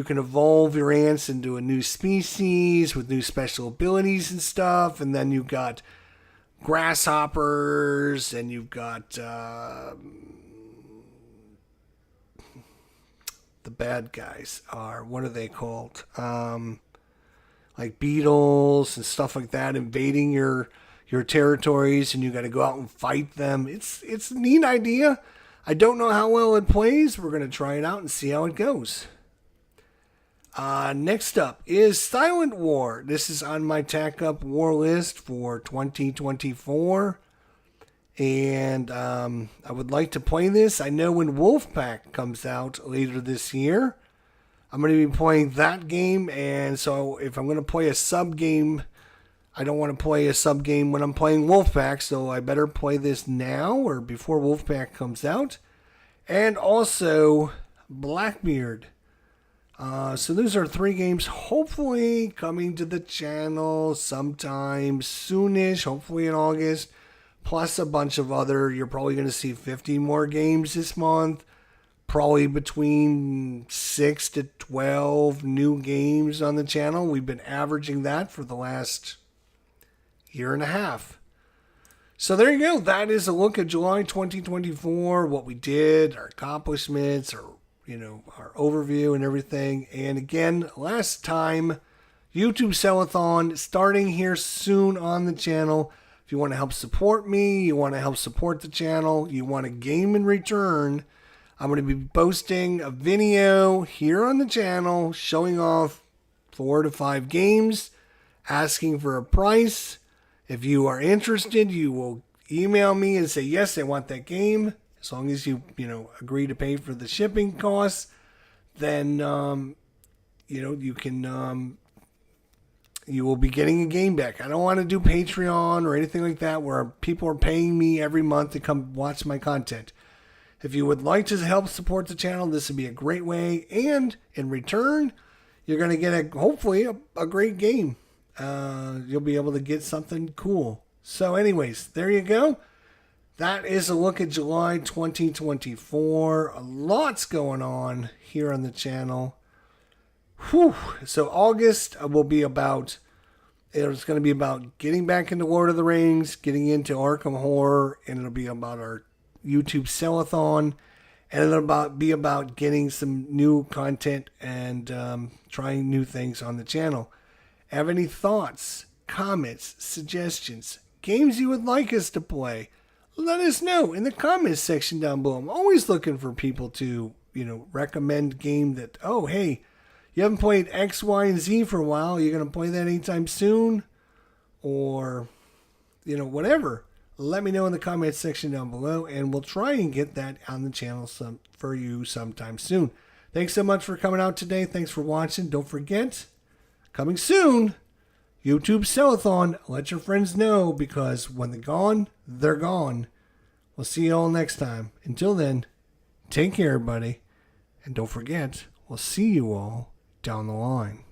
can evolve your ants into a new species with new special abilities and stuff, and then you've got grasshoppers, and you've got the bad guys are, what are they called? Like beetles and stuff like that invading your territories, and you got to go out and fight them. It's a neat idea. I don't know how well it plays. We're gonna try it out and see how it goes. Next up is Silent War. This is on my Tack Up War list for 2024. And I would like to play this. I know when Wolfpack comes out later this year, I'm going to be playing that game. And so if I'm going to play a sub game, I don't want to play a sub game when I'm playing Wolfpack. So I better play this now or before Wolfpack comes out. And also Blackbeard. So those are 3 games hopefully coming to the channel sometime soonish, hopefully in August. Plus a bunch of other, you're probably going to see 50 more games this month. Probably between 6 to 12 new games on the channel. We've been averaging that for the last year and a half. So there you go. That is a look at July 2024, what we did, our accomplishments, our overview and everything. And again, last time, YouTube Sellathon starting here soon on the channel. If you want to help support me, you want to help support the channel, you want a game in return, I'm going to be posting a video here on the channel showing off 4 to 5 games, asking for a price. If you are interested, you will email me and say, yes, I want that game. As long as you agree to pay for the shipping costs, then, you can, you will be getting a game back. I don't want to do Patreon or anything like that where people are paying me every month to come watch my content. If you would like to help support the channel, this would be a great way. And in return, you're going to get hopefully a great game. You'll be able to get something cool. So anyways, there you go. That is a look at July 2024. A lot's going on here on the channel. Whew. So August will be about, it's going to be about getting back into Lord of the Rings, getting into Arkham Horror, and it'll be about our YouTube Sellathon, and it'll be about getting some new content and trying new things on the channel. Have any thoughts, comments, suggestions, games you would like us to play? Let us know in the comments section down below. I'm always looking for people to, recommend game that, oh, hey, you haven't played X, Y, and Z for a while. You're going to play that anytime soon? Or, whatever. Let me know in the comments section down below, and we'll try and get that on the channel for you sometime soon. Thanks so much for coming out today. Thanks for watching. Don't forget, coming soon, YouTube Sellathon. Let your friends know, because when they're gone, they're gone. We'll see you all next time. Until then, take care, everybody. And don't forget, we'll see you all down the line.